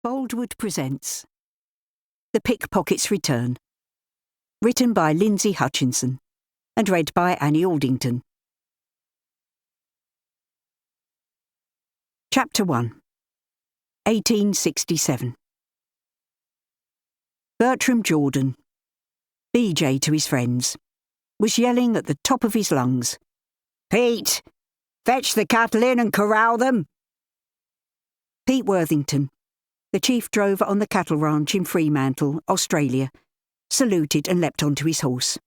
Boldwood presents The Pickpocket's Return, written by Lindsey Hutchinson and read by Annie Aldington. Chapter 1, 1867. Bertram Jordan, BJ to his friends, was yelling at the top of his lungs, "Pete, fetch the cattle in and corral them!" Pete Worthington, the chief drover on the cattle ranch in Fremantle, Australia, saluted and leapt onto his horse.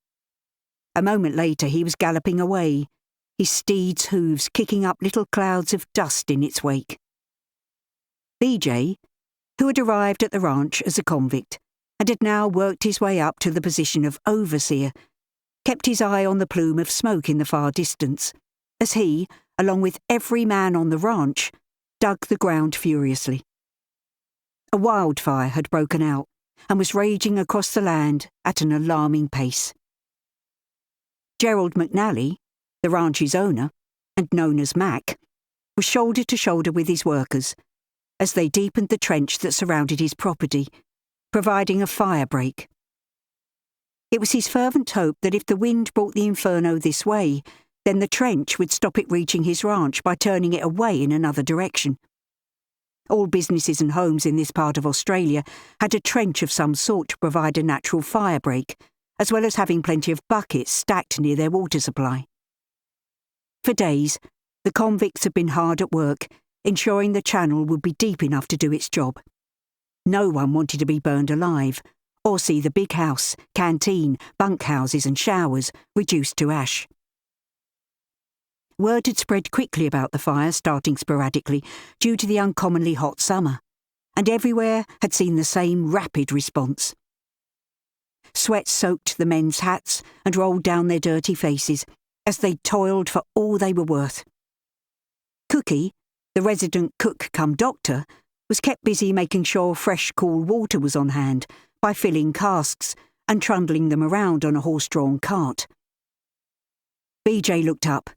A moment later he was galloping away, his steed's hooves kicking up little clouds of dust in its wake. BJ, who had arrived at the ranch as a convict and had now worked his way up to the position of overseer, kept his eye on the plume of smoke in the far distance, as he, along with every man on the ranch, dug the ground furiously. A wildfire had broken out and was raging across the land at an alarming pace. Gerald McNally, the ranch's owner, and known as Mac, was shoulder to shoulder with his workers as they deepened the trench that surrounded his property, providing a fire break. It was his fervent hope that if the wind brought the inferno this way, then the trench would stop it reaching his ranch by turning it away in another direction. All businesses and homes in this part of Australia had a trench of some sort to provide a natural fire break, as well as having plenty of buckets stacked near their water supply. For days, the convicts had been hard at work, ensuring the channel would be deep enough to do its job. No one wanted to be burned alive, or see the big house, canteen, bunkhouses and showers reduced to ash. Word had spread quickly about the fire starting sporadically due to the uncommonly hot summer, and everywhere had seen the same rapid response. Sweat soaked the men's hats and rolled down their dirty faces as they toiled for all they were worth. Cookie, the resident cook-cum-doctor, was kept busy making sure fresh, cool water was on hand by filling casks and trundling them around on a horse-drawn cart. BJ looked up,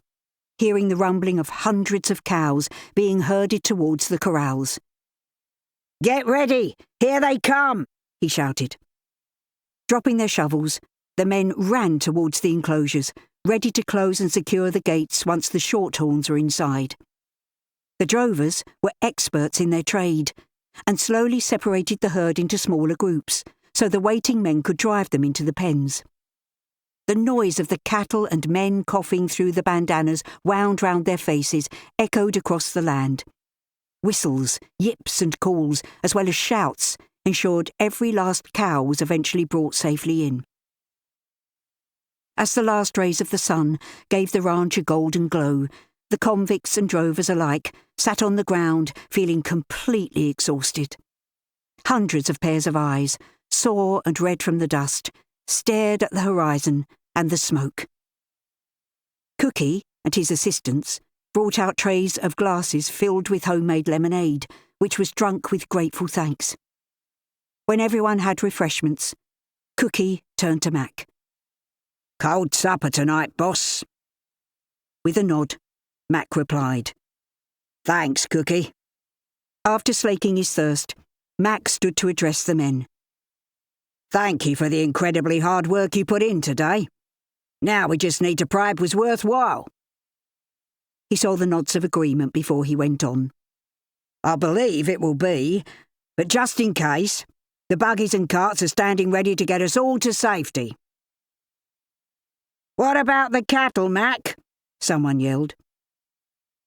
hearing the rumbling of hundreds of cows being herded towards the corrals. "Get ready! Here they come!" he shouted. Dropping their shovels, the men ran towards the enclosures, ready to close and secure the gates once the shorthorns were inside. The drovers were experts in their trade, and slowly separated the herd into smaller groups, so the waiting men could drive them into the pens. The noise of the cattle and men coughing through the bandanas wound round their faces echoed across the land. Whistles, yips and calls, as well as shouts, ensured every last cow was eventually brought safely in. As the last rays of the sun gave the ranch a golden glow, the convicts and drovers alike sat on the ground feeling completely exhausted. Hundreds of pairs of eyes, sore and red from the dust, stared at the horizon and the smoke. Cookie and his assistants brought out trays of glasses filled with homemade lemonade, which was drunk with grateful thanks. When everyone had refreshments, Cookie turned to Mac. "Cold supper tonight, boss." With a nod, Mac replied, "Thanks, Cookie." After slaking his thirst, Mac stood to address the men. "Thank you for the incredibly hard work you put in today. Now we just need to prove it was worthwhile." He saw the nods of agreement before he went on. "I believe it will be, but just in case, the buggies and carts are standing ready to get us all to safety." "What about the cattle, Mac?" someone yelled.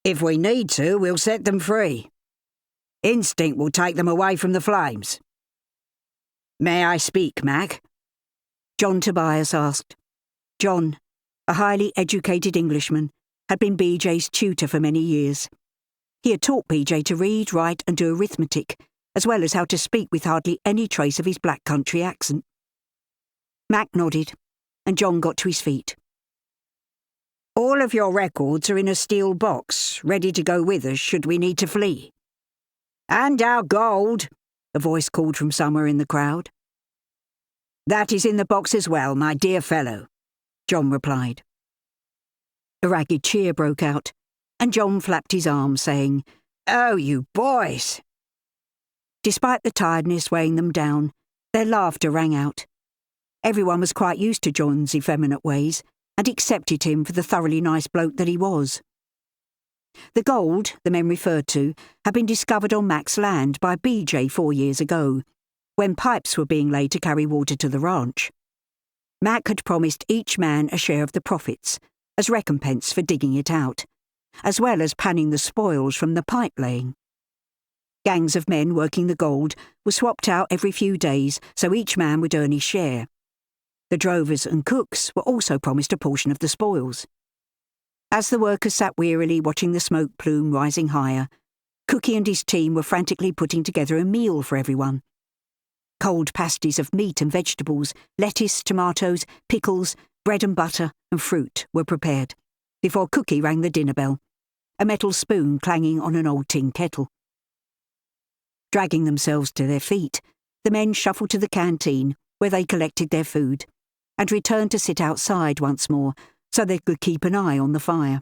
"If we need to, we'll set them free. Instinct will take them away from the flames." "May I speak, Mac?" John Tobias asked. John, a highly educated Englishman, had been BJ's tutor for many years. He had taught BJ to read, write and do arithmetic, as well as how to speak with hardly any trace of his black country accent. Mac nodded, and John got to his feet. "All of your records are in a steel box, ready to go with us should we need to flee." "And our gold," a voice called from somewhere in the crowd. "That is in the box as well, my dear fellow," John replied. A ragged cheer broke out, and John flapped his arms, saying, "Oh, you boys!" Despite the tiredness weighing them down, their laughter rang out. Everyone was quite used to John's effeminate ways and accepted him for the thoroughly nice bloke that he was. The gold, the men referred to, had been discovered on Mac's land by BJ 4 years ago, when pipes were being laid to carry water to the ranch. Mac had promised each man a share of the profits, as recompense for digging it out, as well as panning the spoils from the pipe laying. Gangs of men working the gold were swapped out every few days so each man would earn his share. The drovers and cooks were also promised a portion of the spoils. As the workers sat wearily watching the smoke plume rising higher, Cookie and his team were frantically putting together a meal for everyone. Cold pasties of meat and vegetables, lettuce, tomatoes, pickles, bread and butter, and fruit were prepared, before Cookie rang the dinner bell, a metal spoon clanging on an old tin kettle. Dragging themselves to their feet, the men shuffled to the canteen, where they collected their food, and returned to sit outside once more, so they could keep an eye on the fire.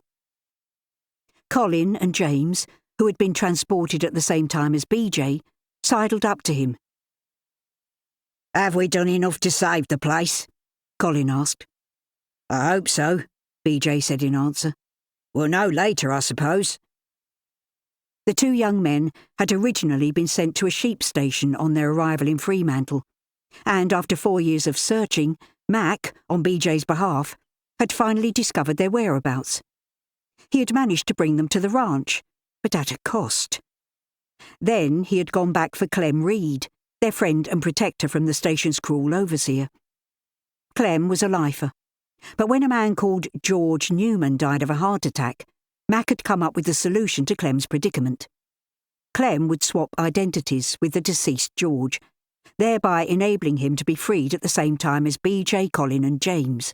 Colin and James, who had been transported at the same time as BJ, sidled up to him. "Have we done enough to save the place?" Colin asked. "I hope so," BJ said in answer. "We'll know later, I suppose." The two young men had originally been sent to a sheep station on their arrival in Fremantle, and after 4 years of searching, Mac, on BJ's behalf, had finally discovered their whereabouts. He had managed to bring them to the ranch, but at a cost. Then he had gone back for Clem Reed, their friend and protector from the station's cruel overseer. Clem was a lifer, but when a man called George Newman died of a heart attack, Mac had come up with the solution to Clem's predicament. Clem would swap identities with the deceased George, thereby enabling him to be freed at the same time as BJ, Colin and James.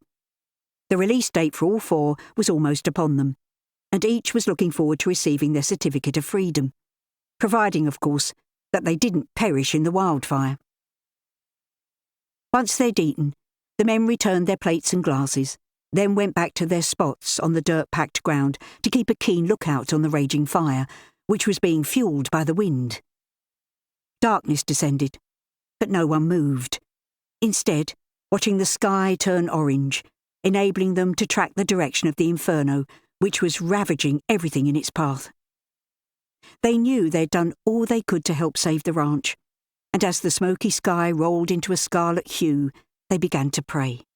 The release date for all four was almost upon them, and each was looking forward to receiving their certificate of freedom, providing, of course, that they didn't perish in the wildfire. Once they'd eaten, the men returned their plates and glasses, then went back to their spots on the dirt-packed ground to keep a keen lookout on the raging fire, which was being fuelled by the wind. Darkness descended, but no one moved, instead watching the sky turn orange, enabling them to track the direction of the inferno, which was ravaging everything in its path. They knew they'd done all they could to help save the ranch, and as the smoky sky rolled into a scarlet hue, they began to pray.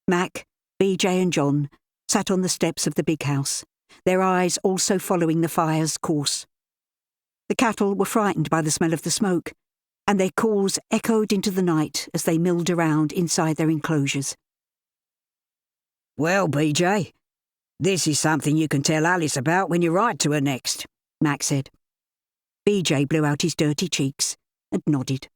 Mac, BJ and John sat on the steps of the big house, their eyes also following the fire's course. The cattle were frightened by the smell of the smoke, and their calls echoed into the night as they milled around inside their enclosures. "Well, BJ, this is something you can tell Alice about when you write to her next," Mac said. BJ blew out his dirty cheeks and nodded.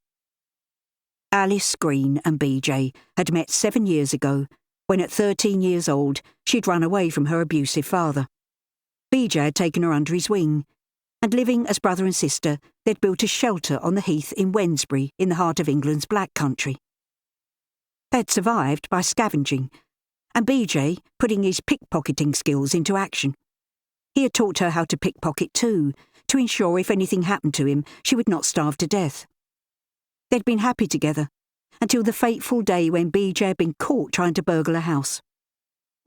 Alice Green and BJ had met 7 years ago, when at 13 years old she'd run away from her abusive father. BJ had taken her under his wing, and living as brother and sister, they'd built a shelter on the heath in Wednesbury in the heart of England's Black Country. They'd survived by scavenging, and BJ putting his pickpocketing skills into action. He had taught her how to pickpocket too, to ensure if anything happened to him, she would not starve to death. They'd been happy together, until the fateful day when BJ had been caught trying to burgle a house.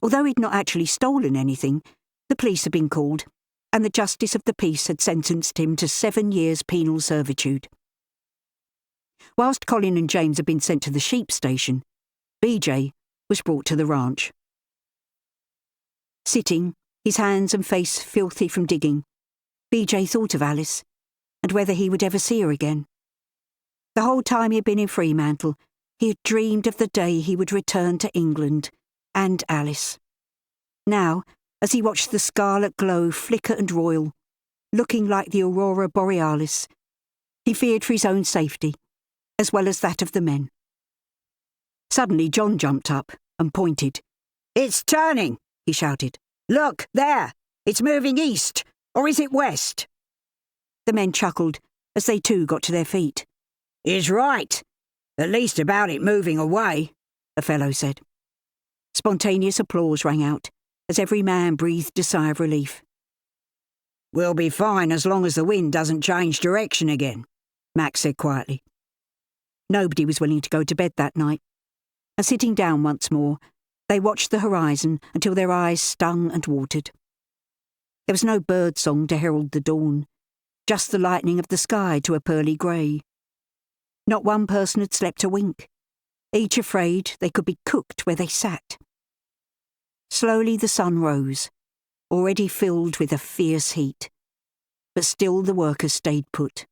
Although he'd not actually stolen anything, the police had been called, and the Justice of the Peace had sentenced him to 7 years penal servitude. Whilst Colin and James had been sent to the sheep station, BJ was brought to the ranch. Sitting, his hands and face filthy from digging, BJ thought of Alice, and whether he would ever see her again. The whole time he had been in Fremantle, he had dreamed of the day he would return to England and Alice. Now, as he watched the scarlet glow flicker and roil, looking like the aurora borealis, he feared for his own safety, as well as that of the men. Suddenly John jumped up and pointed. "It's turning," he shouted. "Look, there! It's moving east, or is it west?" The men chuckled as they too got to their feet. "He's right. At least about it moving away," a fellow said. Spontaneous applause rang out, as every man breathed a sigh of relief. "We'll be fine as long as the wind doesn't change direction again," Mac said quietly. Nobody was willing to go to bed that night, and sitting down once more, they watched the horizon until their eyes stung and watered. There was no bird song to herald the dawn, just the lightening of the sky to a pearly grey. Not one person had slept a wink, each afraid they could be cooked where they sat. Slowly the sun rose, already filled with a fierce heat, but still the workers stayed put.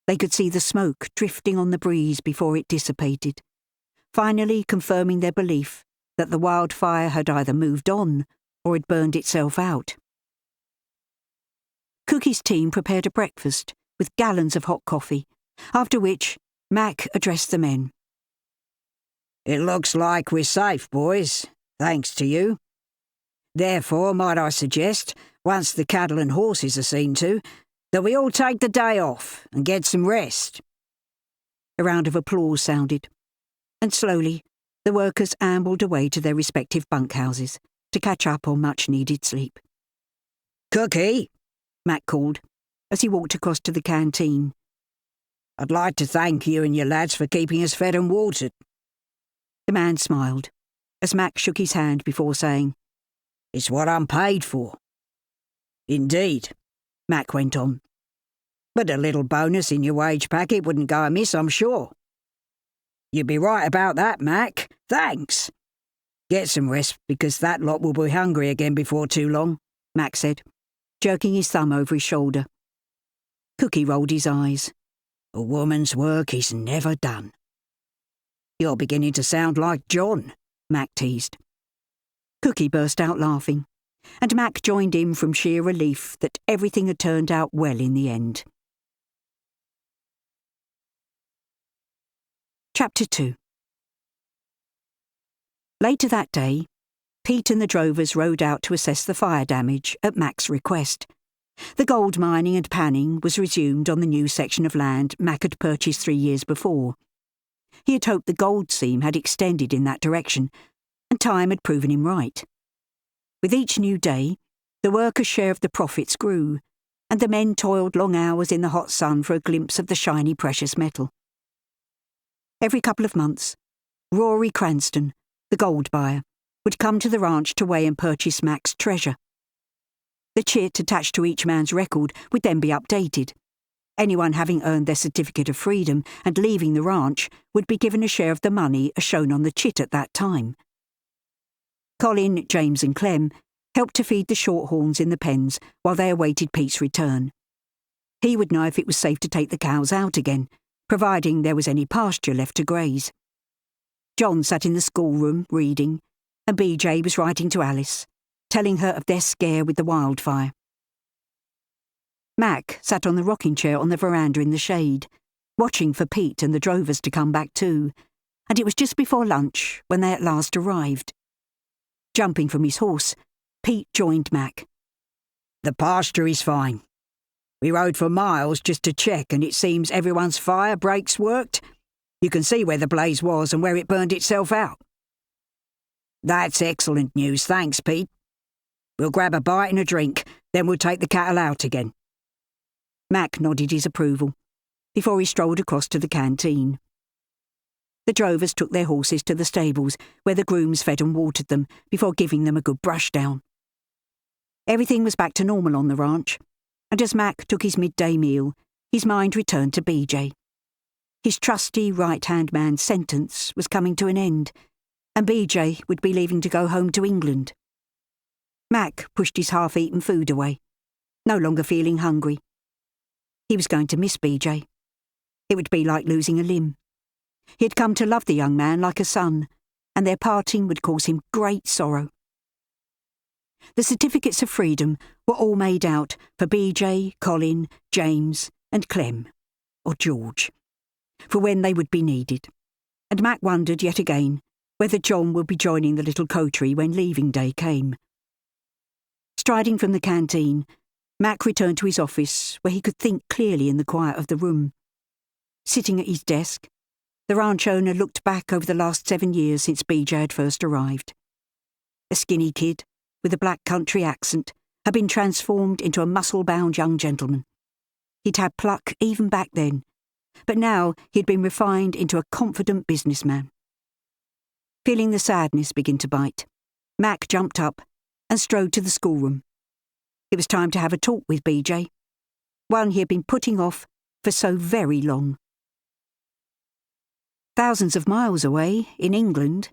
They could see the smoke drifting on the breeze before it dissipated, finally confirming their belief that the wildfire had either moved on or had burned itself out. Cookie's team prepared a breakfast with gallons of hot coffee, after which Mac addressed the men. It looks like we're safe, boys, thanks to you. Therefore, might I suggest, once the cattle and horses are seen to, that we all take the day off and get some rest. A round of applause sounded, and slowly the workers ambled away to their respective bunkhouses to catch up on much-needed sleep. Cookie, Mac called as he walked across to the canteen. I'd like to thank you and your lads for keeping us fed and watered. The man smiled as Mac shook his hand before saying, It's what I'm paid for. Indeed, Mac went on. But a little bonus in your wage packet wouldn't go amiss, I'm sure. You'd be right about that, Mac. Thanks. Get some rest, because that lot will be hungry again before too long, Mac said, jerking his thumb over his shoulder. Cookie rolled his eyes. A woman's work is never done. You're beginning to sound like John, Mac teased. Cookie burst out laughing, and Mac joined in from sheer relief that everything had turned out well in the end. Chapter 2. Later that day, Pete and the drovers rode out to assess the fire damage at Mac's request. The gold mining and panning was resumed on the new section of land Mac had purchased 3 years before. He had hoped the gold seam had extended in that direction, and time had proven him right. With each new day, the workers' share of the profits grew, and the men toiled long hours in the hot sun for a glimpse of the shiny precious metal. Every couple of months, Rory Cranston, the gold buyer, would come to the ranch to weigh and purchase Mac's treasure. The chit attached to each man's record would then be updated. Anyone having earned their certificate of freedom and leaving the ranch would be given a share of the money as shown on the chit at that time. Colin, James and Clem helped to feed the shorthorns in the pens while they awaited Pete's return. He would know if it was safe to take the cows out again, providing there was any pasture left to graze. John sat in the schoolroom reading, and BJ was writing to Alice, telling her of their scare with the wildfire. Mac sat on the rocking chair on the veranda in the shade, watching for Pete and the drovers to come back too, and it was just before lunch when they at last arrived. Jumping from his horse, Pete joined Mac. The pasture is fine. We rode for miles just to check, and it seems everyone's fire brakes worked. You can see where the blaze was and where it burned itself out. That's excellent news, thanks, Pete. We'll grab a bite and a drink, then we'll take the cattle out again. Mac nodded his approval, before he strolled across to the canteen. The drovers took their horses to the stables, where the grooms fed and watered them before giving them a good brush down. Everything was back to normal on the ranch, and as Mac took his midday meal, his mind returned to BJ. His trusty right-hand man's sentence was coming to an end, and BJ would be leaving to go home to England. Mac pushed his half-eaten food away, no longer feeling hungry. He was going to miss BJ. It would be like losing a limb. He had come to love the young man like a son, and their parting would cause him great sorrow. The certificates of freedom were all made out for BJ, Colin, James and Clem, or George, for when they would be needed, and Mac wondered yet again whether John would be joining the little coterie when leaving day came. Striding from the canteen, Mac returned to his office where he could think clearly in the quiet of the room. Sitting at his desk, the ranch owner looked back over the last 7 years since BJ had first arrived. A skinny kid with a black country accent had been transformed into a muscle-bound young gentleman. He'd had pluck even back then, But now he had been refined into a confident businessman. Feeling the sadness begin to bite, Mac jumped up and strode to the schoolroom. It was time to have a talk with BJ, one he had been putting off for so very long. Thousands of miles away, in England,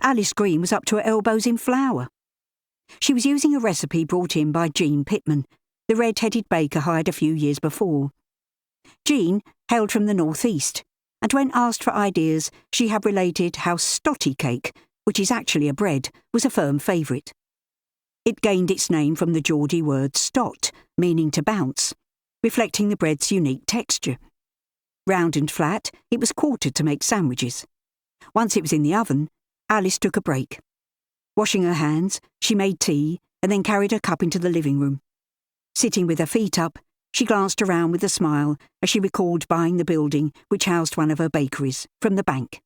Alice Green was up to her elbows in flour. She was using a recipe brought in by Jean Pittman, the red-headed baker hired a few years before. Jean hailed from the northeast, and when asked for ideas, she had related how stotty cake, which is actually a bread, was a firm favourite. It gained its name from the Geordie word stot, meaning to bounce, reflecting the bread's unique texture. Round and flat, it was quartered to make sandwiches. Once it was in the oven, Alice took a break. Washing her hands, she made tea and then carried her cup into the living room. Sitting with her feet up, she glanced around with a smile as she recalled buying the building which housed one of her bakeries from the bank.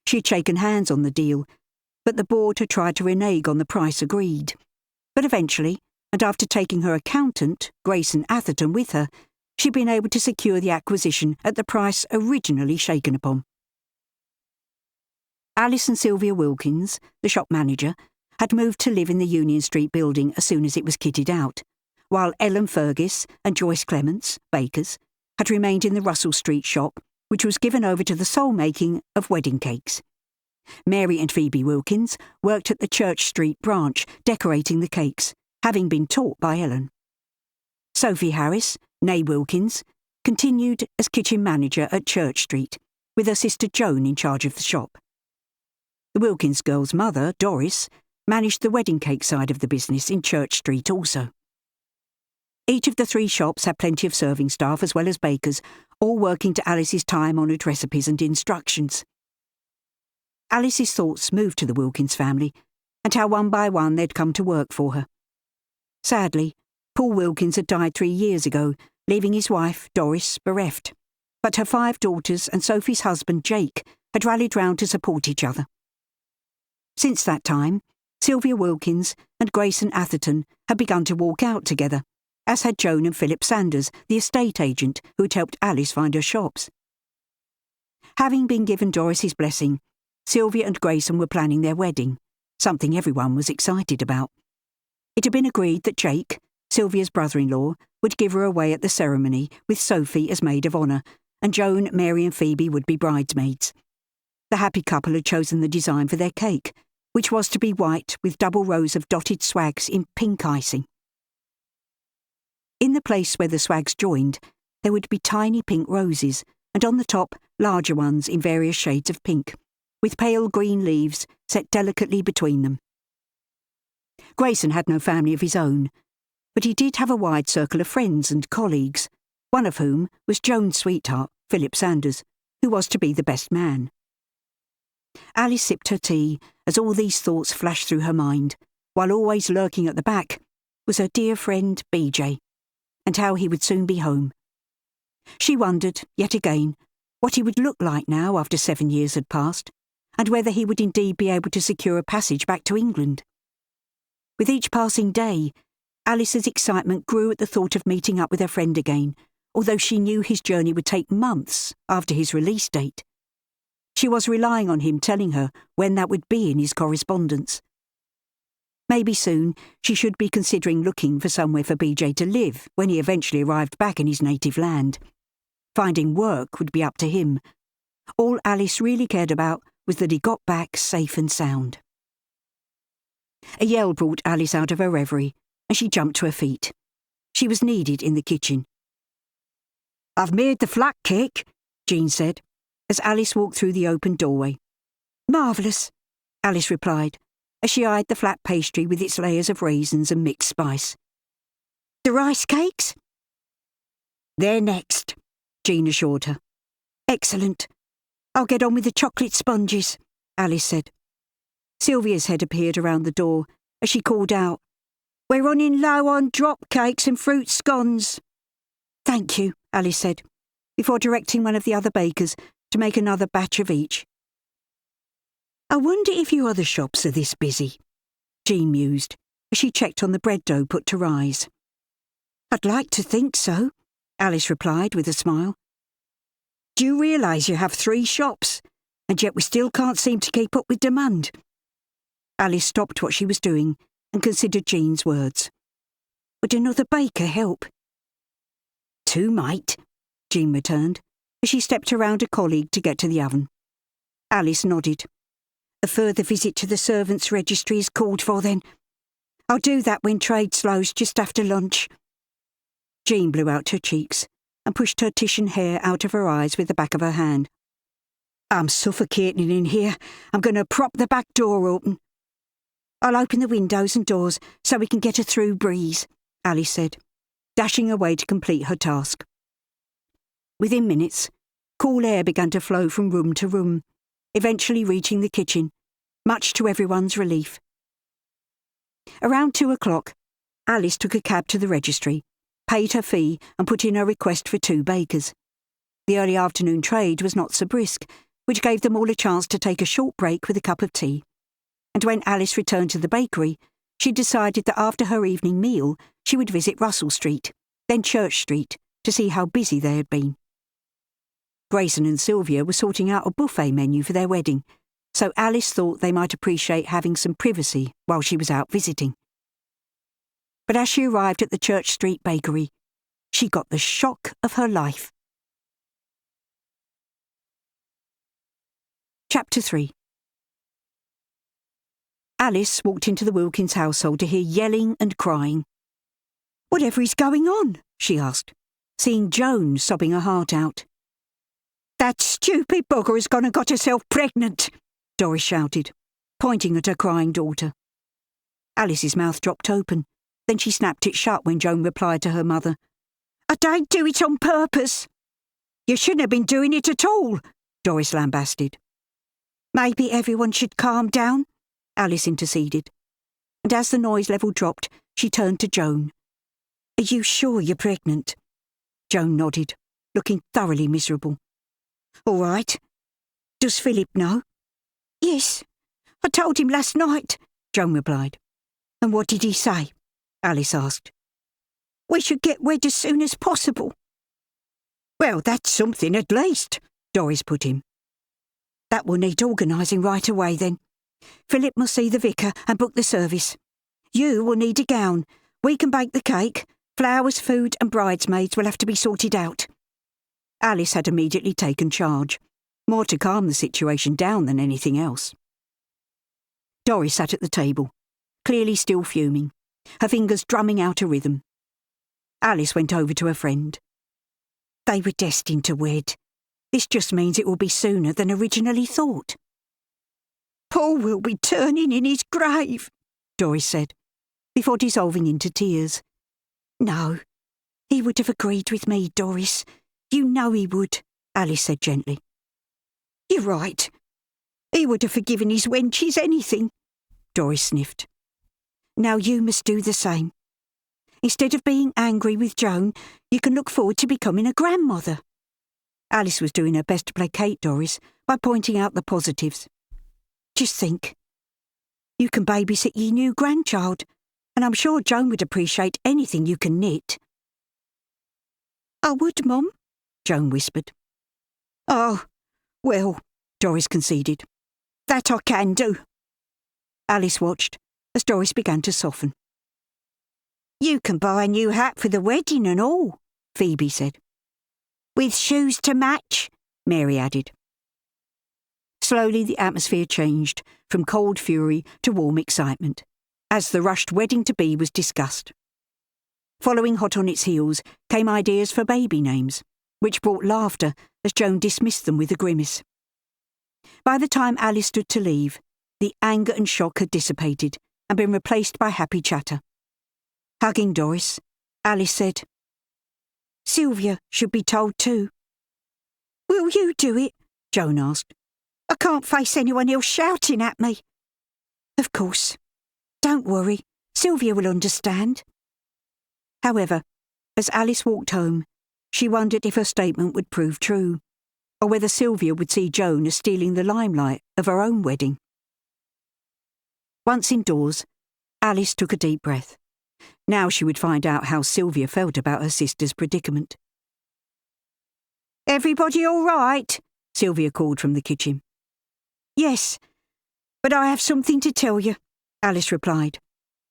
She had shaken hands on the deal, but the board had tried to renege on the price agreed. But eventually, and after taking her accountant, Grayson Atherton, with her, she'd been able to secure the acquisition at the price originally shaken upon. Alice and Sylvia Wilkins, the shop manager, had moved to live in the Union Street building as soon as it was kitted out, while Ellen Fergus and Joyce Clements, bakers, had remained in the Russell Street shop, which was given over to the sole making of wedding cakes. Mary and Phoebe Wilkins worked at the Church Street branch, decorating the cakes, having been taught by Ellen. Sophie Harris, née Wilkins, continued as kitchen manager at Church Street, with her sister Joan in charge of the shop. The Wilkins girl's mother, Doris, managed the wedding cake side of the business in Church Street also. Each of the three shops had plenty of serving staff as well as bakers, all working to Alice's time-honoured recipes and instructions. Alice's thoughts moved to the Wilkins family, and how one by one they'd come to work for her. Sadly, Paul Wilkins had died 3 years ago, leaving his wife, Doris, bereft. But her 5 daughters and Sophie's husband, Jake, had rallied round to support each other. Since that time, Sylvia Wilkins and Grayson Atherton had begun to walk out together, as had Joan and Philip Sanders, the estate agent who had helped Alice find her shops. Having been given Doris's blessing, Sylvia and Grayson were planning their wedding, something everyone was excited about. It had been agreed that Jake, Sylvia's brother-in-law, would give her away at the ceremony, with Sophie as maid of honour, and Joan, Mary and Phoebe would be bridesmaids. The happy couple had chosen the design for their cake, which was to be white with double rows of dotted swags in pink icing. In the place where the swags joined, there would be tiny pink roses, and on the top, larger ones in various shades of pink, with pale green leaves set delicately between them. Grayson had no family of his own, but he did have a wide circle of friends and colleagues, one of whom was Joan's sweetheart, Philip Sanders, who was to be the best man. Alice sipped her tea as all these thoughts flashed through her mind, while always lurking at the back was her dear friend BJ, and how he would soon be home. She wondered, yet again, what he would look like now after 7 years had passed, and whether he would indeed be able to secure a passage back to England. With each passing day, Alice's excitement grew at the thought of meeting up with her friend again, although she knew his journey would take months after his release date. She was relying on him telling her when that would be in his correspondence. Maybe soon she should be considering looking for somewhere for BJ to live when he eventually arrived back in his native land. Finding work would be up to him. All Alice really cared about was that he got back safe and sound. A yell brought Alice out of her reverie, and she jumped to her feet. She was needed in the kitchen. "I've made the flat cake," Jean said, as Alice walked through the open doorway. "Marvellous," Alice replied, as she eyed the flat pastry with its layers of raisins and mixed spice. "The rice cakes?" "They're next," Jean assured her. "Excellent. I'll get on with the chocolate sponges," Alice said. Sylvia's head appeared around the door as she called out, "We're running low on drop cakes and fruit scones." "Thank you," Alice said, before directing one of the other bakers to make another batch of each. "I wonder if your other shops are this busy," Jean mused, as she checked on the bread dough put to rise. "I'd like to think so," Alice replied with a smile. Do you realise you have 3 shops, and yet we still can't seem to keep up with demand?" Alice stopped what she was doing and considered Jean's words. Would another baker help? "2 might," Jean returned, as she stepped around a colleague to get to the oven. Alice nodded. "A further visit to the servants' registry is called for then. I'll do that when trade slows just after lunch." Jean blew out her cheeks and pushed her Titian hair out of her eyes with the back of her hand. "I'm suffocating in here. I'm going to prop the back door open." "I'll open the windows and doors so we can get a through breeze," Alice said, dashing away to complete her task. Within minutes, cool air began to flow from room to room, eventually reaching the kitchen, much to everyone's relief. Around 2 o'clock, Alice took a cab to the registry, paid her fee and put in her request for 2 bakers. The early afternoon trade was not so brisk, which gave them all a chance to take a short break with a cup of tea. And when Alice returned to the bakery, she decided that after her evening meal she would visit Russell Street, then Church Street, to see how busy they had been. Grayson and Sylvia were sorting out a buffet menu for their wedding, so Alice thought they might appreciate having some privacy while she was out visiting. But as she arrived at the Church Street bakery, she got the shock of her life. Chapter 3. Alice walked into the Wilkins household to hear yelling and crying. "Whatever is going on?" she asked, seeing Joan sobbing her heart out. "That stupid bugger has gone and got herself pregnant," Doris shouted, pointing at her crying daughter. Alice's mouth dropped open, then she snapped it shut when Joan replied to her mother. "I don't do it on purpose." "You shouldn't have been doing it at all," Doris lambasted. "Maybe everyone should calm down," Alice interceded, and as the noise level dropped, she turned to Joan. "Are you sure you're pregnant?" Joan nodded, looking thoroughly miserable. "All right. Does Philip know?" "Yes, I told him last night," Joan replied. "And what did he say?" Alice asked. "We should get wed as soon as possible." "Well, that's something at least," Doris put in. "That will need organising right away then. Philip must see the vicar and book the service. You will need a gown. We can bake the cake. Flowers, food and bridesmaids will have to be sorted out." Alice had immediately taken charge, more to calm the situation down than anything else. Doris sat at the table, clearly still fuming, her fingers drumming out a rhythm. Alice went over to her friend. "They were destined to wed. This just means it will be sooner than originally thought." "Paul will be turning in his grave," Doris said, before dissolving into tears. "No, he would have agreed with me, Doris. You know he would," Alice said gently. "You're right. He would have forgiven his wenches anything," Doris sniffed. "Now you must do the same. Instead of being angry with Joan, you can look forward to becoming a grandmother." Alice was doing her best to placate Doris by pointing out the positives. "Just think. You can babysit your new grandchild, and I'm sure Joan would appreciate anything you can knit." "I would, Mum," Joan whispered. "Oh, well," Doris conceded. "That I can do." Alice watched as Doris began to soften. "You can buy a new hat for the wedding and all," Phoebe said. "With shoes to match," Mary added. Slowly the atmosphere changed from cold fury to warm excitement, as the rushed wedding-to-be was discussed. Following hot on its heels came ideas for baby names, which brought laughter as Joan dismissed them with a grimace. By the time Alice stood to leave, the anger and shock had dissipated and been replaced by happy chatter. Hugging Doris, Alice said, "Sylvia should be told too." "Will you do it?" Joan asked. "I can't face anyone else shouting at me." "Of course. Don't worry, Sylvia will understand." However, as Alice walked home, she wondered if her statement would prove true, or whether Sylvia would see Joan as stealing the limelight of her own wedding. Once indoors, Alice took a deep breath. Now she would find out how Sylvia felt about her sister's predicament. Everybody all right? Sylvia called from the kitchen. Yes, but I have something to tell you, Alice replied,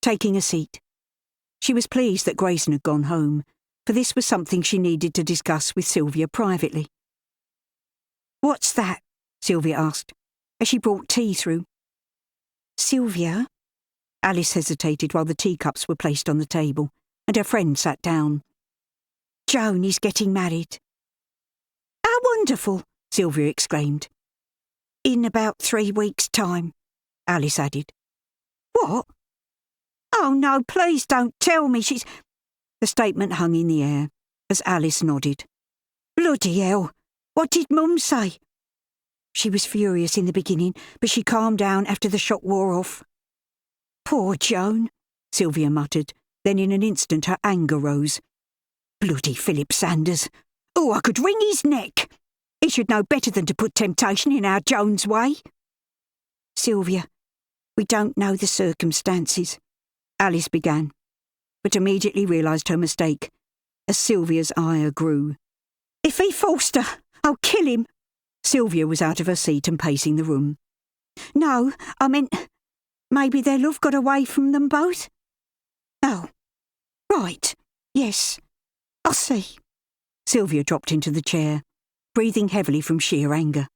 taking a seat. She was pleased that Grayson had gone home, for this was something she needed to discuss with Sylvia privately. What's that? Sylvia asked, as she brought tea through. Sylvia? Alice hesitated while the teacups were placed on the table, and her friend sat down. Joan is getting married. How wonderful, Sylvia exclaimed. In about 3 weeks' time, Alice added. What? Oh no, please don't tell me she's... The statement hung in the air as Alice nodded. Bloody hell, what did Mum say? She was furious in the beginning, but she calmed down after the shock wore off. Poor Joan, Sylvia muttered, then in an instant her anger rose. Bloody Philip Sanders. Oh, I could wring his neck. He should know better than to put temptation in our Joan's way. Sylvia, we don't know the circumstances, Alice began, but immediately realised her mistake as Sylvia's ire grew. If he forced her, I'll kill him. Sylvia was out of her seat and pacing the room. No, I meant maybe their love got away from them both. Oh, right, yes, I see. Sylvia dropped into the chair, breathing heavily from sheer anger.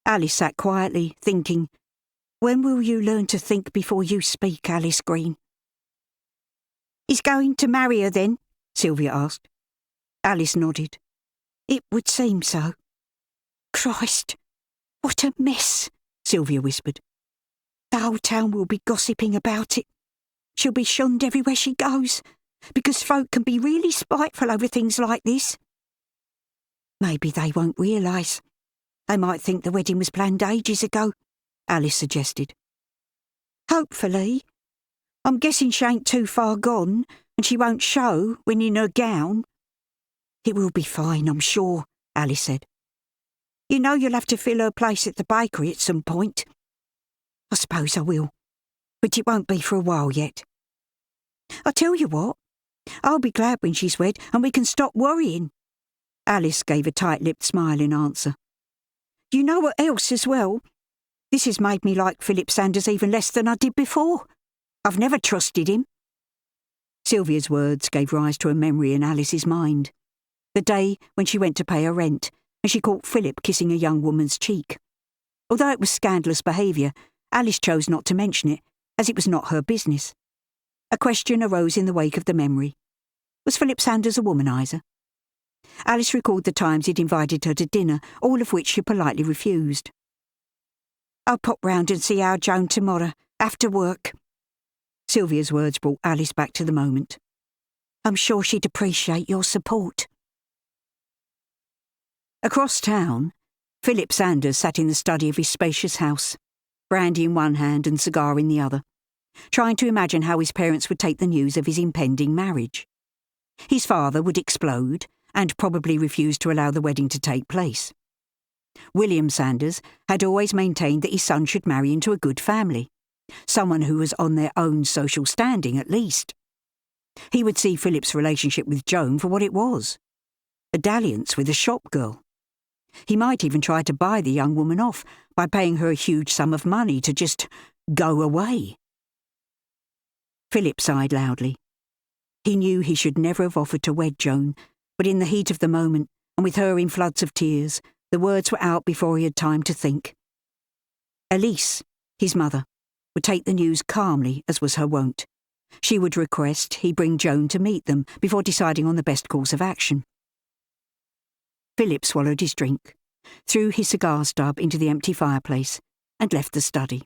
Alice sat quietly, thinking, when will you learn to think before you speak, Alice Green? He's going to marry her then? Sylvia asked. Alice nodded. It would seem so. Christ, what a mess, Sylvia whispered. The whole town will be gossiping about it. She'll be shunned everywhere she goes, because folk can be really spiteful over things like this. Maybe they won't realise. They might think the wedding was planned ages ago, Alice suggested. Hopefully. I'm guessing she ain't too far gone, and she won't show when in her gown. It will be fine, I'm sure, Alice said. You know you'll have to fill her place at the bakery at some point. I suppose I will, but it won't be for a while yet. I tell you what, I'll be glad when she's wed and we can stop worrying. Alice gave a tight-lipped smile in answer. You know what else as well? This has made me like Philip Sanders even less than I did before. I've never trusted him. Sylvia's words gave rise to a memory in Alice's mind. The day when she went to pay her rent and she caught Philip kissing a young woman's cheek. Although it was scandalous behaviour, Alice chose not to mention it, as it was not her business. A question arose in the wake of the memory. Was Philip Sanders a womaniser? Alice recalled the times he'd invited her to dinner, all of which she politely refused. I'll pop round and see our Joan tomorrow, after work. Sylvia's words brought Alice back to the moment. I'm sure she'd appreciate your support. Across town, Philip Sanders sat in the study of his spacious house, brandy in one hand and cigar in the other, trying to imagine how his parents would take the news of his impending marriage. His father would explode and probably refuse to allow the wedding to take place. William Sanders had always maintained that his son should marry into a good family, someone who was on their own social standing at least. He would see Philip's relationship with Joan for what it was, a dalliance with a shop girl. He might even try to buy the young woman off by paying her a huge sum of money to just go away. Philip sighed loudly. He knew he should never have offered to wed Joan, but in the heat of the moment, and with her in floods of tears, the words were out before he had time to think. Elise, his mother, would take the news calmly, as was her wont. She would request he bring Joan to meet them before deciding on the best course of action. Philip swallowed his drink, threw his cigar stub into the empty fireplace, and left the study.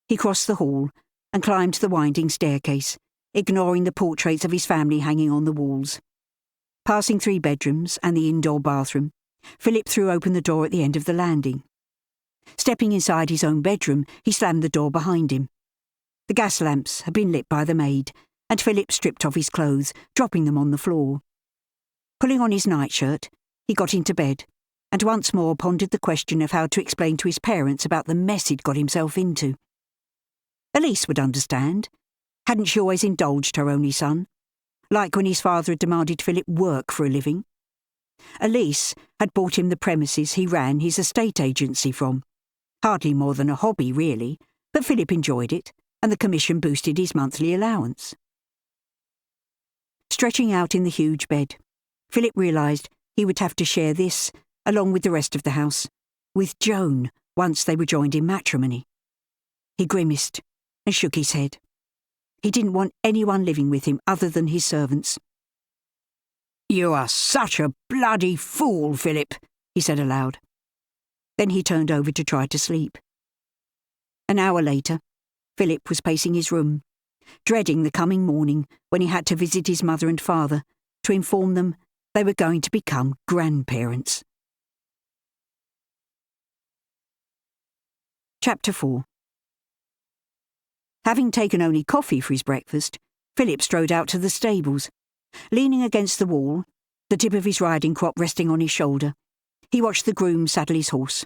He crossed the hall and climbed the winding staircase, ignoring the portraits of his family hanging on the walls. Passing 3 bedrooms and the indoor bathroom, Philip threw open the door at the end of the landing. Stepping inside his own bedroom, he slammed the door behind him. The gas lamps had been lit by the maid, and Philip stripped off his clothes, dropping them on the floor. Pulling on his nightshirt, he got into bed, and once more pondered the question of how to explain to his parents about the mess he'd got himself into. Elise would understand. Hadn't she always indulged her only son? Like when his father had demanded Philip work for a living. Elise had bought him the premises he ran his estate agency from. Hardly more than a hobby, really, but Philip enjoyed it, and the commission boosted his monthly allowance. Stretching out in the huge bed, Philip realised he would have to share this, along with the rest of the house, with Joan once they were joined in matrimony. He grimaced and shook his head. He didn't want anyone living with him other than his servants. "You are such a bloody fool, Philip," he said aloud. Then he turned over to try to sleep. An hour later, Philip was pacing his room, dreading the coming morning when he had to visit his mother and father to inform them they were going to become grandparents. Chapter 4. Having taken only coffee for his breakfast, Philip strode out to the stables. Leaning against the wall, the tip of his riding crop resting on his shoulder, he watched the groom saddle his horse.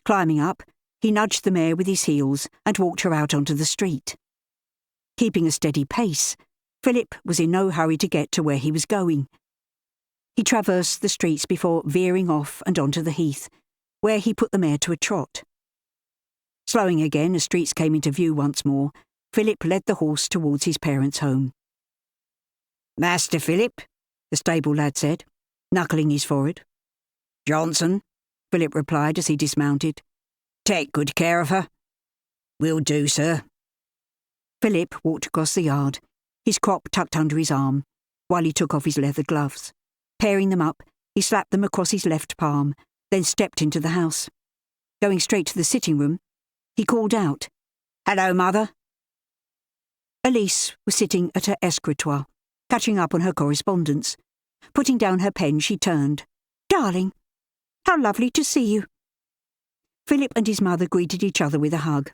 Climbing up, he nudged the mare with his heels and walked her out onto the street. Keeping a steady pace, Philip was in no hurry to get to where he was going. He traversed the streets before veering off and onto the heath, where he put the mare to a trot. Slowing again as streets came into view once more, Philip led the horse towards his parents' home. "Master Philip," the stable lad said, knuckling his forehead. "Johnson," Philip replied as he dismounted. "Take good care of her." "Will do, sir." Philip walked across the yard, his crop tucked under his arm, while he took off his leather gloves. Pairing them up, he slapped them across his left palm, then stepped into the house. Going straight to the sitting room, he called out, "Hello, Mother." Elise was sitting at her escritoire, catching up on her correspondence. Putting down her pen, she turned. "Darling, how lovely to see you." Philip and his mother greeted each other with a hug.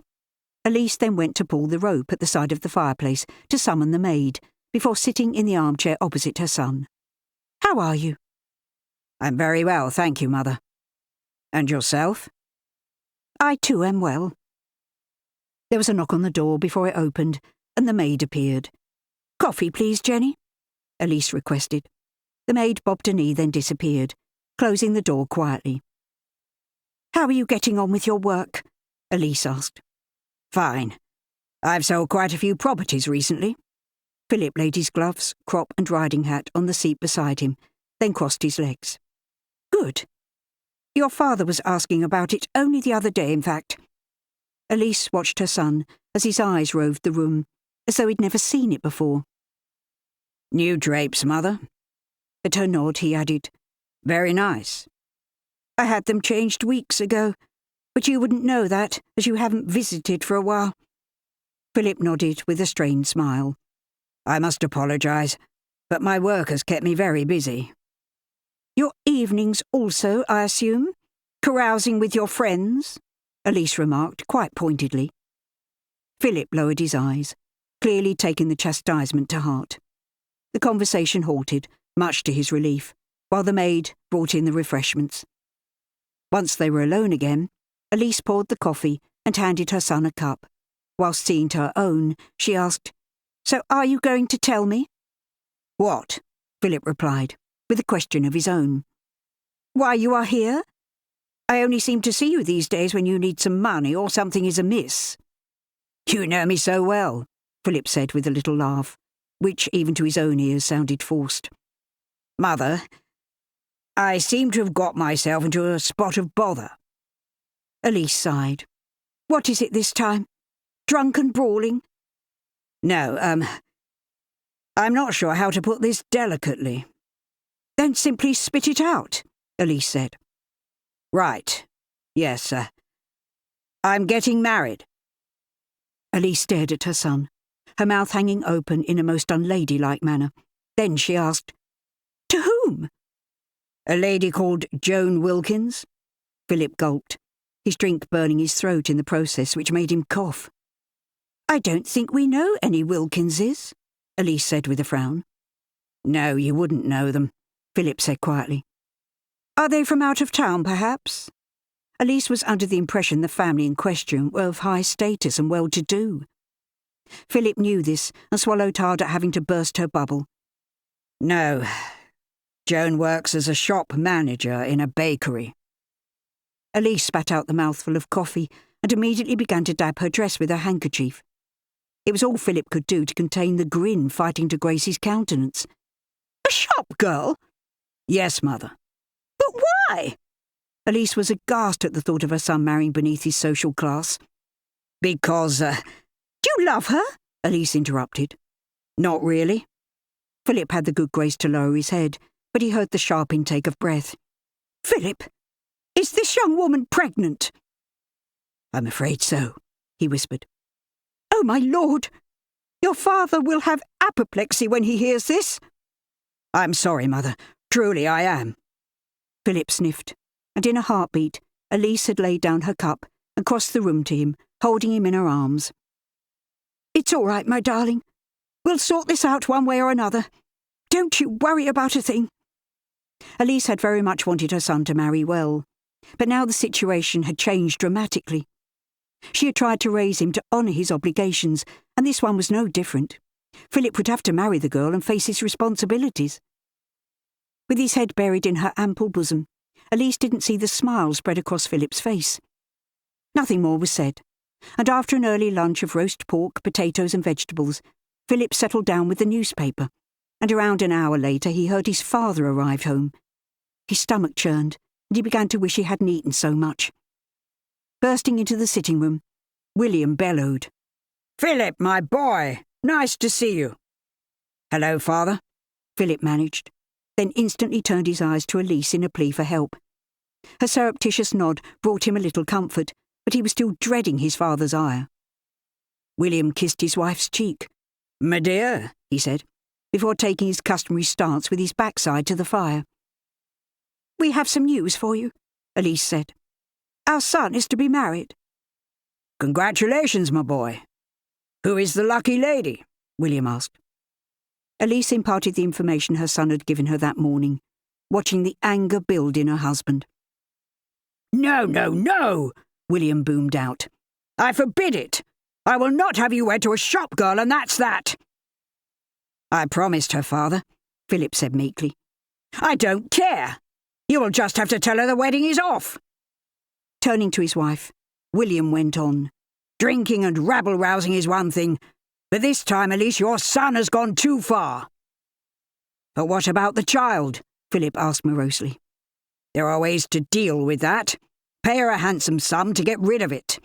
Elise then went to pull the rope at the side of the fireplace to summon the maid, before sitting in the armchair opposite her son. "How are you?" "I'm very well, thank you, Mother." "And yourself?" "I too am well." There was a knock on the door before it opened, and the maid appeared. "Coffee, please, Jenny," Elise requested. The maid bobbed a knee, then disappeared, closing the door quietly. "How are you getting on with your work?" Elise asked. "Fine. I've sold quite a few properties recently." Philip laid his gloves, crop and riding hat on the seat beside him, then crossed his legs. "Good. Your father was asking about it only the other day, in fact." Elise watched her son as his eyes roved the room, as though he'd never seen it before. "New drapes, Mother." At her nod, he added, "Very nice." "I had them changed weeks ago, but you wouldn't know that, as you haven't visited for a while." Philip nodded with a strained smile. "I must apologise, but my work has kept me very busy." "Your evenings also, I assume? Carousing with your friends?" Elise remarked, quite pointedly. Philip lowered his eyes, clearly taking the chastisement to heart. The conversation halted, much to his relief, while the maid brought in the refreshments. Once they were alone again, Elise poured the coffee and handed her son a cup. Whilst seeing to her own, she asked, "So are you going to tell me?" "What?" Philip replied, with a question of his own. "Why you are here? I only seem to see you these days when you need some money or something is amiss." "You know me so well," Philip said with a little laugh, which even to his own ears sounded forced. "Mother, I seem to have got myself into a spot of bother." Elise sighed. "What is it this time? Drunk and brawling?" "No, I'm not sure how to put this delicately." "Then simply spit it out," Elise said. "Right. Yes, I'm getting married." Elise stared at her son, her mouth hanging open in a most unladylike manner. Then she asked, "To whom?" "A lady called Joan Wilkins." Philip gulped, his drink burning his throat in the process, which made him cough. "I don't think we know any Wilkinses," Elise said with a frown. "No, you wouldn't know them," Philip said quietly. "Are they from out of town, perhaps?" Elise was under the impression the family in question were of high status and well-to-do. Philip knew this and swallowed hard at having to burst her bubble. "No, Joan works as a shop manager in a bakery. Alice spat out the mouthful of coffee and immediately began to dab her dress with her handkerchief. It was all Philip could do to contain the grin fighting to grace his countenance. A shop girl? Yes, Mother. But why? Alice was aghast at the thought of her son marrying beneath his social class. Because, do you love her? Alice interrupted. Not really. Philip had the good grace to lower his head, but he heard the sharp intake of breath. Philip, is this young woman pregnant? I'm afraid so, he whispered. Oh, my lord! Your father will have apoplexy when he hears this. I'm sorry, Mother. Truly I am. Philip sniffed, and in a heartbeat, Alice had laid down her cup and crossed the room to him, holding him in her arms. It's all right, my darling. We'll sort this out one way or another. Don't you worry about a thing. Alice had very much wanted her son to marry well, but now the situation had changed dramatically. She had tried to raise him to honour his obligations, and this one was no different. Philip would have to marry the girl and face his responsibilities. With his head buried in her ample bosom, Alice didn't see the smile spread across Philip's face. Nothing more was said, and after an early lunch of roast pork, potatoes and vegetables, Philip settled down with the newspaper, and around an hour later he heard his father arrive home. His stomach churned, and he began to wish he hadn't eaten so much. Bursting into the sitting room, William bellowed. "Philip, my boy, nice to see you." "Hello, Father," Philip managed, then instantly turned his eyes to Alice in a plea for help. Her surreptitious nod brought him a little comfort, but he was still dreading his father's ire. William kissed his wife's cheek. "My dear," he said, before taking his customary stance with his backside to the fire. "We have some news for you," Alice said. "Our son is to be married." "Congratulations, my boy. Who is the lucky lady?" William asked. Alice imparted the information her son had given her that morning, watching the anger build in her husband. "No, no, no!" William boomed out. "I forbid it! I will not have you wed to a shop girl, and that's that!" "I promised her, Father," Philip said meekly. "I don't care! You will just have to tell her the wedding is off!" Turning to his wife, William went on. "Drinking and rabble-rousing is one thing, but this time, Alice, your son has gone too far." "But what about the child?" Philip asked morosely. "There are ways to deal with that. Pay her a handsome sum to get rid of it."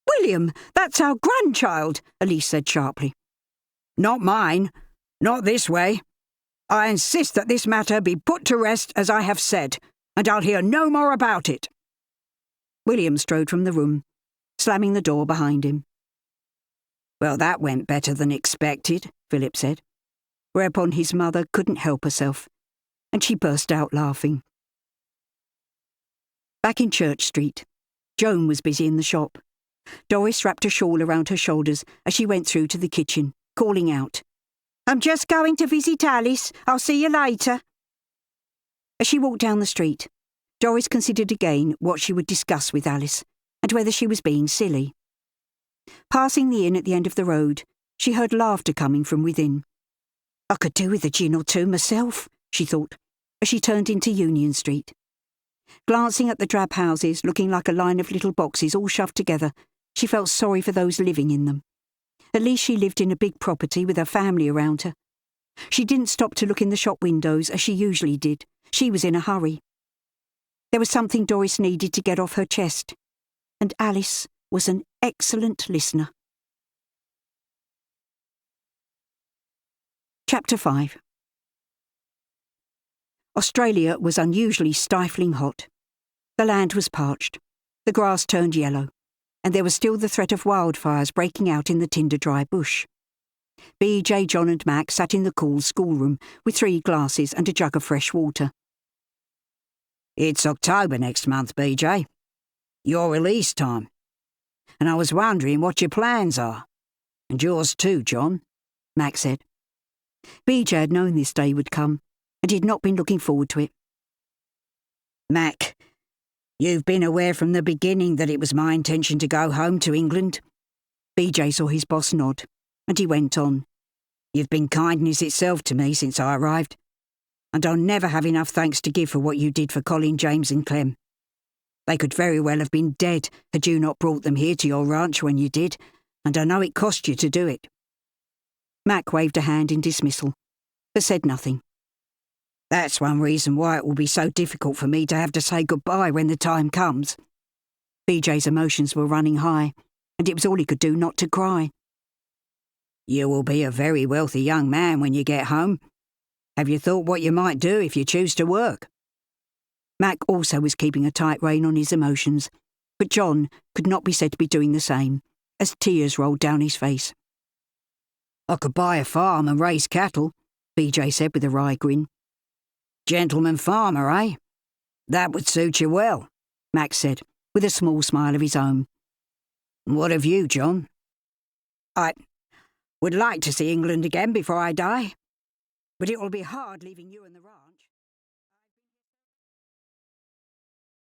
"William, that's our grandchild," Alice said sharply. "Not mine. Not this way. I insist that this matter be put to rest as I have said, and I'll hear no more about it." William strode from the room, slamming the door behind him. "Well, that went better than expected," Philip said, whereupon his mother couldn't help herself, and she burst out laughing. Back in Church Street, Joan was busy in the shop. Doris wrapped a shawl around her shoulders as she went through to the kitchen, calling out, "I'm just going to visit Alice. I'll see you later." As she walked down the street, Doris considered again what she would discuss with Alice, and whether she was being silly. Passing the inn at the end of the road, she heard laughter coming from within. "I could do with a gin or two myself," she thought, as she turned into Union Street. Glancing at the drab houses, looking like a line of little boxes all shoved together, she felt sorry for those living in them. At least she lived in a big property with her family around her. She didn't stop to look in the shop windows as she usually did. She was in a hurry. There was something Doris needed to get off her chest, and Alice was an excellent listener. Chapter 5. Australia was unusually stifling hot. The land was parched, the grass turned yellow, and there was still the threat of wildfires breaking out in the tinder-dry bush. BJ, John and Mac sat in the cool schoolroom with 3 glasses and a jug of fresh water. "It's October next month, BJ. Your release time. And I was wondering what your plans are. And yours too, John," Mac said. BJ had known this day would come, and he had not been looking forward to it. "Mac, you've been aware from the beginning that it was my intention to go home to England." BJ saw his boss nod, and he went on. "You've been kindness itself to me since I arrived. and I'll never have enough thanks to give for what you did for Colin, James and Clem. They could very well have been dead had you not brought them here to your ranch when you did, and I know it cost you to do it." Mac waved a hand in dismissal, but said nothing. "That's one reason why it will be so difficult for me to have to say goodbye when the time comes." BJ's emotions were running high, and it was all he could do not to cry. "You will be a very wealthy young man when you get home. Have you thought what you might do if you choose to work?" Mac also was keeping a tight rein on his emotions, but John could not be said to be doing the same, as tears rolled down his face. "I could buy a farm and raise cattle," BJ said with a wry grin. "Gentleman farmer, eh? That would suit you well," Mac said, with a small smile of his own. "What of you, John?" "I would like to see England again before I die, but it will be hard leaving you and the ranch."